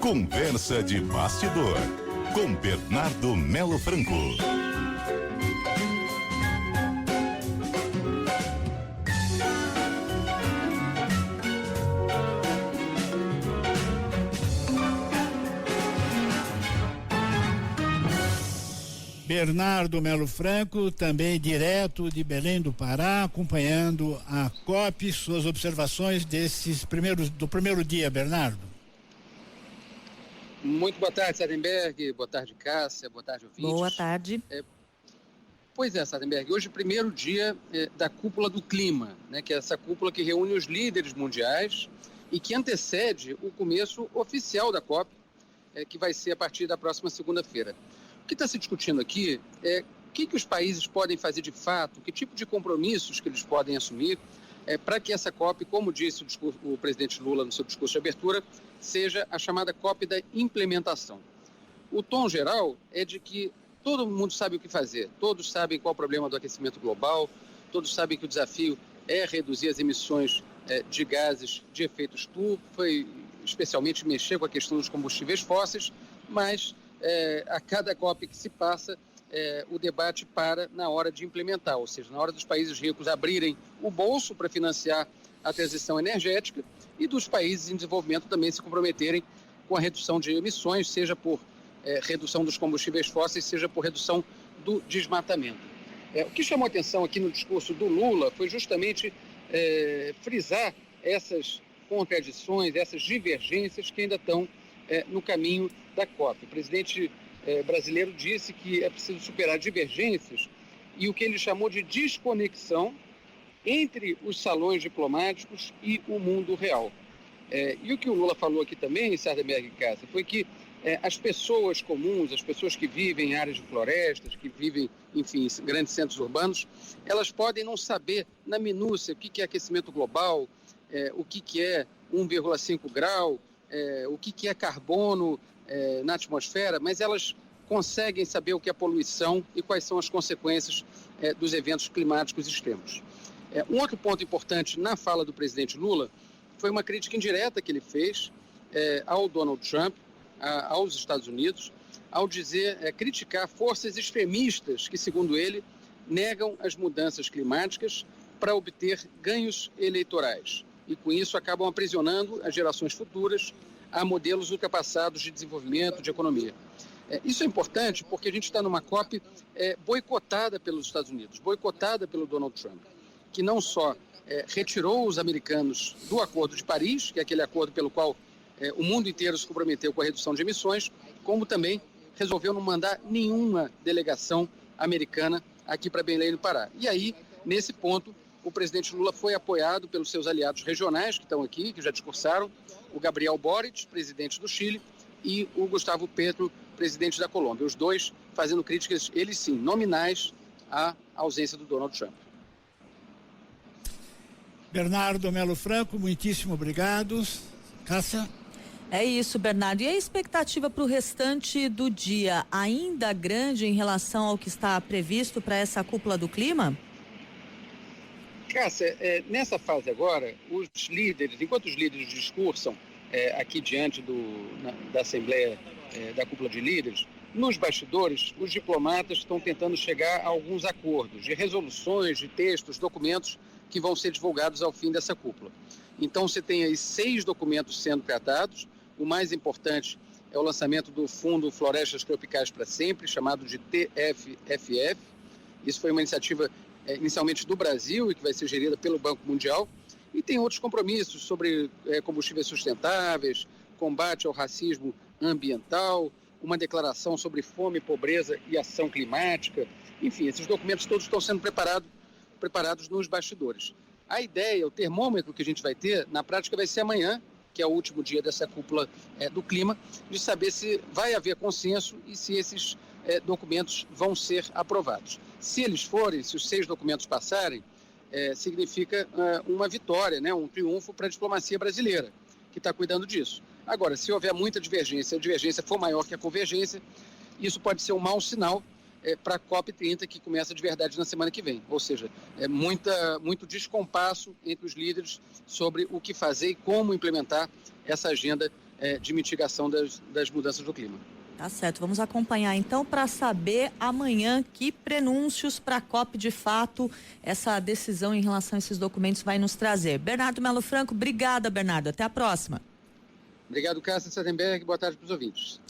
Conversa de bastidor com Bernardo Melo Franco. Bernardo Melo Franco, também direto de Belém do Pará, acompanhando a COP, suas observações do primeiro dia, Bernardo. Muito boa tarde, Sardenberg, boa tarde, Cássia, boa tarde, ouvintes. Boa tarde. Pois é, Sardenberg, hoje é o primeiro dia da Cúpula do Clima, né, que é essa cúpula que reúne os líderes mundiais e que antecede o começo oficial da COP, que vai ser a partir da próxima segunda-feira. O que está se discutindo aqui é o que os países podem fazer de fato, que tipo de compromissos que eles podem assumir para que essa COP, como disse o presidente Lula no seu discurso de abertura, seja a chamada COP da implementação. O tom geral é de que todo mundo sabe o que fazer, todos sabem qual é o problema do aquecimento global, todos sabem que o desafio é reduzir as emissões de gases de efeito estufa e especialmente mexer com a questão dos combustíveis fósseis, mas a cada COP que se passa, o debate para na hora de implementar, ou seja, na hora dos países ricos abrirem o bolso para financiar a transição energética e dos países em desenvolvimento também se comprometerem com a redução de emissões, seja por redução dos combustíveis fósseis, seja por redução do desmatamento. O que chamou atenção aqui no discurso do Lula foi justamente frisar essas contradições, essas divergências que ainda estão no caminho da COP. O presidente brasileiro disse que é preciso superar divergências e o que ele chamou de desconexão entre os salões diplomáticos e o mundo real. E o que o Lula falou aqui também, Sardenberg e Cássia, foi que as pessoas comuns, as pessoas que vivem em áreas de florestas, que vivem, enfim, em grandes centros urbanos, elas podem não saber na minúcia o que é aquecimento global, o que é 1,5 grau, o que é carbono na atmosfera, mas elas conseguem saber o que é poluição e quais são as consequências dos eventos climáticos extremos. Um outro ponto importante na fala do presidente Lula foi uma crítica indireta que ele fez ao Donald Trump, aos Estados Unidos, ao criticar forças extremistas que, segundo ele, negam as mudanças climáticas para obter ganhos eleitorais. E com isso acabam aprisionando as gerações futuras a modelos ultrapassados de desenvolvimento, de economia. Isso é importante porque a gente está numa COP boicotada pelos Estados Unidos, boicotada pelo Donald Trump, que não só retirou os americanos do Acordo de Paris, que é aquele acordo pelo qual o mundo inteiro se comprometeu com a redução de emissões, como também resolveu não mandar nenhuma delegação americana aqui para Belém do Pará. E aí, nesse ponto, o presidente Lula foi apoiado pelos seus aliados regionais que estão aqui, que já discursaram, o Gabriel Boric, presidente do Chile, e o Gustavo Petro, presidente da Colômbia. Os dois fazendo críticas, eles sim, nominais à ausência do Donald Trump. Bernardo Melo Franco, muitíssimo obrigado. Cássia? É isso, Bernardo. E a expectativa para o restante do dia ainda grande em relação ao que está previsto para essa cúpula do clima? Cássia, nessa fase agora, os líderes, enquanto os líderes discursam aqui diante da Assembleia da Cúpula de Líderes, nos bastidores, os diplomatas estão tentando chegar a alguns acordos de resoluções, de textos, documentos que vão ser divulgados ao fim dessa cúpula. Então você tem aí 6 documentos sendo tratados. O mais importante é o lançamento do Fundo Florestas Tropicais para Sempre, chamado de TFFF. Isso foi uma iniciativa inicialmente do Brasil e que vai ser gerida pelo Banco Mundial. E tem outros compromissos sobre combustíveis sustentáveis, combate ao racismo ambiental, uma declaração sobre fome, pobreza e ação climática. Enfim, esses documentos todos estão sendo preparados nos bastidores. A ideia, o termômetro que a gente vai ter, na prática vai ser amanhã, que é o último dia dessa cúpula do clima, de saber se vai haver consenso e se esses documentos vão ser aprovados. Se eles forem, se os 6 documentos passarem, significa uma vitória, né, um triunfo para a diplomacia brasileira, que está cuidando disso. Agora, se houver muita divergência, a divergência for maior que a convergência, isso pode ser um mau sinal para a COP30, que começa de verdade na semana que vem. Ou seja, muito descompasso entre os líderes sobre o que fazer e como implementar essa agenda de mitigação das mudanças do clima. Tá certo, vamos acompanhar então para saber amanhã que prenúncios para a COP de fato essa decisão em relação a esses documentos vai nos trazer. Bernardo Melo Franco, obrigada, Bernardo, até a próxima. Obrigado, Cássia Sadenberg, boa tarde para os ouvintes.